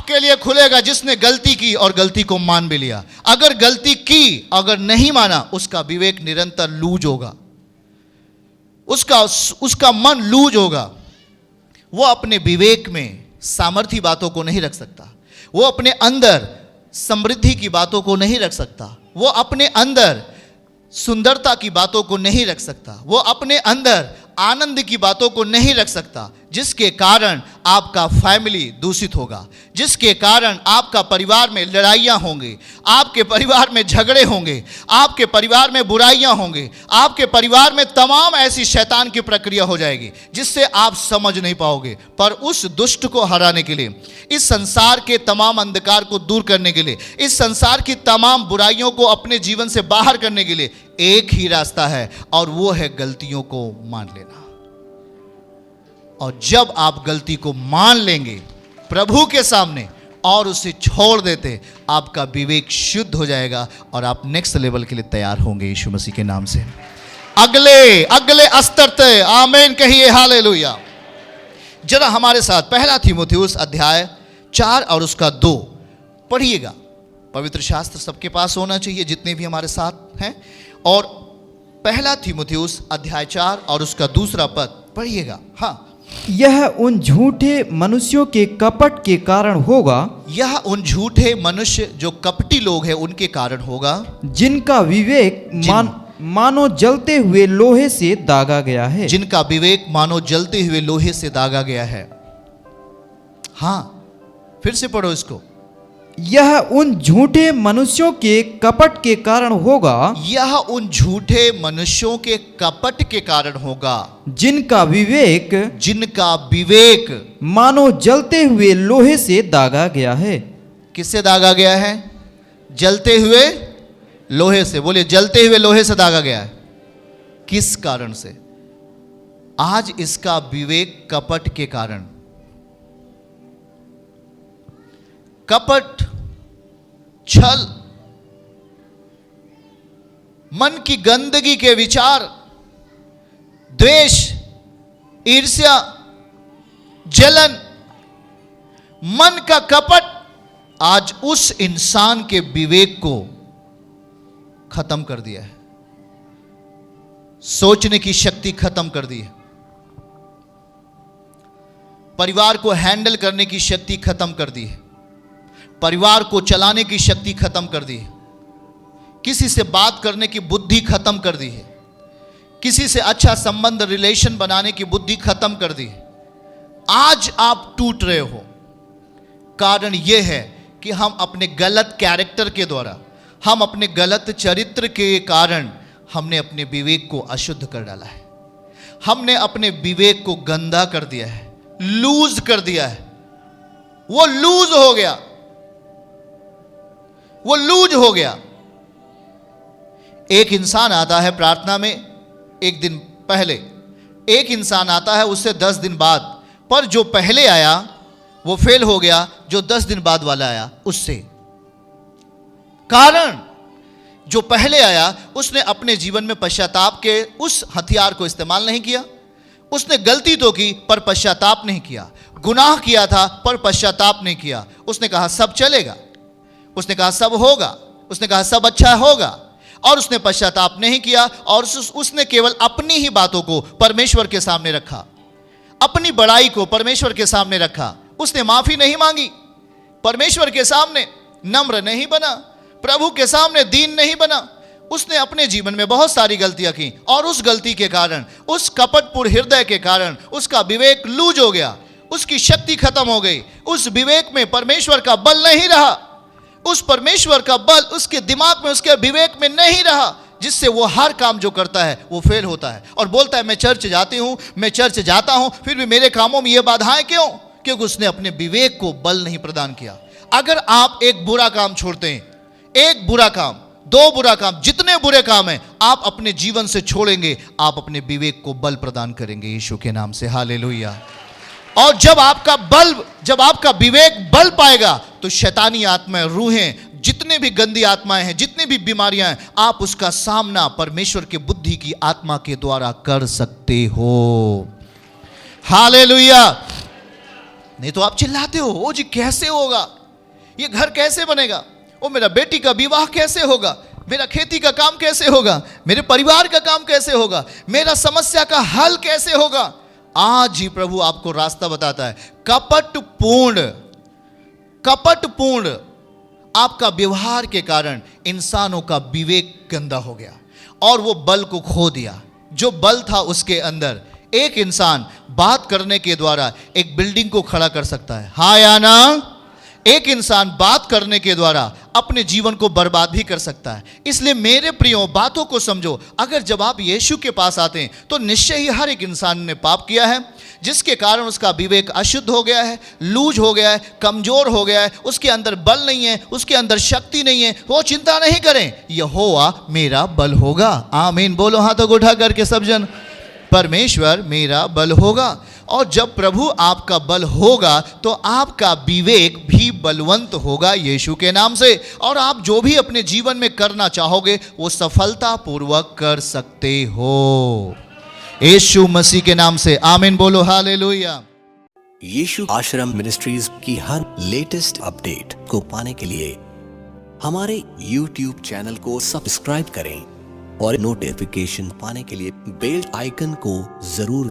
आपके लिए खुलेगा जिसने गलती की और गलती को मान भी लिया। अगर गलती की, अगर नहीं माना, उसका विवेक निरंतर लूज होगा, उसका मन लूज होगा। वो अपने विवेक में सामर्थ्य बातों को नहीं रख सकता, वो अपने अंदर समृद्धि की बातों को नहीं रख सकता, वो अपने अंदर सुंदरता की बातों को नहीं रख सकता, वो अपने अंदर आनंद की बातों को नहीं रख सकता, जिसके कारण आपका फैमिली दूषित होगा, जिसके कारण आपका परिवार में लड़ाइयाँ होंगी, आपके परिवार में झगड़े होंगे, आपके परिवार में बुराइयाँ होंगे, आपके परिवार में तमाम ऐसी शैतान की प्रक्रिया हो जाएगी जिससे आप समझ नहीं पाओगे। पर उस दुष्ट को हराने के लिए, इस संसार के तमाम अंधकार को दूर करने के लिए, इस संसार की तमाम बुराइयों को अपने जीवन से बाहर करने के लिए एक ही रास्ता है, और वो है गलतियों को मान लेना। और जब आप गलती को मान लेंगे प्रभु के सामने और उसे छोड़ देते, आपका विवेक शुद्ध हो जाएगा और आप नेक्स्ट लेवल के लिए तैयार होंगे यीशु मसीह के नाम से। अगले स्तर तक आमीन कहिए, हालेलुया। जरा हमारे साथ पहला तीमुथियुस अध्याय 4 और उसका 2 पढ़िएगा। पवित्र शास्त्र सबके पास होना चाहिए जितने भी हमारे साथ हैं, और पहला तीमुथियुस अध्याय 4 और उसका 2 पद पढ़िएगा। हाँ, यह उन झूठे मनुष्यों के कपट के कारण होगा, यह उन झूठे मनुष्य जो कपटी लोग हैं उनके कारण होगा, जिनका विवेक मानो जलते हुए लोहे से दागा गया है, जिनका विवेक मानो जलते हुए लोहे से दागा गया है। हाँ, फिर से पढ़ो इसको। यह उन झूठे मनुष्यों के कपट के कारण होगा, यह उन झूठे मनुष्यों के कपट के कारण होगा, जिनका विवेक मानो जलते हुए लोहे से दागा गया है। किससे दागा गया है? जलते हुए लोहे से। बोलिए, जलते हुए लोहे से दागा गया है। किस कारण से? आज इसका विवेक कपट के कारण। कपट, छल, मन की गंदगी के विचार, द्वेष, ईर्ष्या, जलन, मन का कपट आज उस इंसान के विवेक को खत्म कर दिया है, सोचने की शक्ति खत्म कर दी है, परिवार को हैंडल करने की शक्ति खत्म कर दी है, परिवार को चलाने की शक्ति खत्म कर दी है, किसी से बात करने की बुद्धि खत्म कर दी है, किसी से अच्छा संबंध रिलेशन बनाने की बुद्धि खत्म कर दी है। आज आप टूट रहे हो, कारण यह है कि हम अपने गलत कैरेक्टर के द्वारा, हम अपने गलत चरित्र के कारण हमने अपने विवेक को अशुद्ध कर डाला है, हमने अपने विवेक को गंदा कर दिया है, लूज कर दिया है। वो लूज हो गया, वो लूज हो गया। एक इंसान आता है प्रार्थना में, एक दिन पहले एक इंसान आता है उससे 10 दिन बाद, पर जो पहले आया वो फेल हो गया, जो 10 दिन बाद वाला आया उससे। कारण जो पहले आया उसने अपने जीवन में पश्चाताप के उस हथियार को इस्तेमाल नहीं किया। उसने गलती तो की पर पश्चाताप नहीं किया, गुनाह किया था पर पश्चाताप नहीं किया। उसने कहा सब चलेगा, उसने कहा सब होगा, उसने कहा सब अच्छा होगा, और उसने पश्चाताप नहीं किया, और उसने केवल अपनी ही बातों को परमेश्वर के सामने रखा, अपनी बड़ाई को परमेश्वर के सामने रखा। उसने माफी नहीं मांगी, परमेश्वर के सामने नम्र नहीं बना, प्रभु के सामने दीन नहीं बना। उसने अपने जीवन में बहुत सारी गलतियां की, और उस गलती के कारण, उस कपटपूर्ण हृदय के कारण उसका विवेक लूज हो गया, उसकी शक्ति खत्म हो गई। उस विवेक में परमेश्वर का बल नहीं रहा, उस परमेश्वर का बल उसके दिमाग में, उसके विवेक में नहीं रहा, जिससे वो हर काम जो करता है वो फेल होता है और बोलता है मैं चर्च जाती हूं, मैं चर्च जाता हूं, फिर भी मेरे कामों में ये बाधाएं क्यों? क्योंकि उसने अपने विवेक को बल नहीं प्रदान किया। अगर आप एक बुरा काम छोड़ते हैं, एक बुरा काम, 2 बुरा काम, जितने बुरे काम हैं आप अपने जीवन से छोड़ेंगे, आप अपने विवेक को बल प्रदान करेंगे यीशु के नाम से, हालेलुया। और जब आपका विवेक बल पाएगा तो शैतानी आत्माएं, रूहें, जितने भी गंदी आत्माएं हैं, जितनी भी बीमारियां हैं, आप उसका सामना परमेश्वर के बुद्धि की आत्मा के द्वारा कर सकते हो, हालेलुया। नहीं तो आप चिल्लाते हो, ओ जी कैसे होगा, ये घर कैसे बनेगा, ओ मेरा बेटी का विवाह कैसे होगा, मेरा खेती का काम कैसे होगा, मेरे परिवार का काम कैसे होगा, मेरा समस्या का हल कैसे होगा। आज ही प्रभु आपको रास्ता बताता है। कपटपूर्ण आपका व्यवहार के कारण इंसानों का विवेक गंदा हो गया और वो बल को खो दिया। जो बल था उसके अंदर, एक इंसान बात करने के द्वारा एक बिल्डिंग को खड़ा कर सकता है, हाँ या ना। एक इंसान बात करने के द्वारा अपने जीवन को बर्बाद भी कर सकता है। इसलिए मेरे प्रियो, बातों को समझो। अगर जब आप यीशु के पास आते हैं तो निश्चय ही हर एक इंसान ने पाप किया है, जिसके कारण उसका विवेक अशुद्ध हो गया है, लूज हो गया है, कमजोर हो गया है, उसके अंदर बल नहीं है, उसके अंदर शक्ति नहीं है। वो चिंता नहीं करें, यहोवा मेरा बल होगा। आमीन बोलो हाथों को उठा करके सब जन, परमेश्वर मेरा बल होगा। और जब प्रभु आपका बल होगा तो आपका विवेक भी बलवंत होगा यीशु के नाम से, और आप जो भी अपने जीवन में करना चाहोगे वो सफलतापूर्वक कर सकते हो यीशु मसीह के नाम से। आमीन बोलो हालेलुया। यीशु आश्रम मिनिस्ट्रीज की हर लेटेस्ट अपडेट को पाने के लिए हमारे YouTube चैनल को सब्सक्राइब करें और नोटिफिकेशन पाने के लिए बेल आइकन को जरूर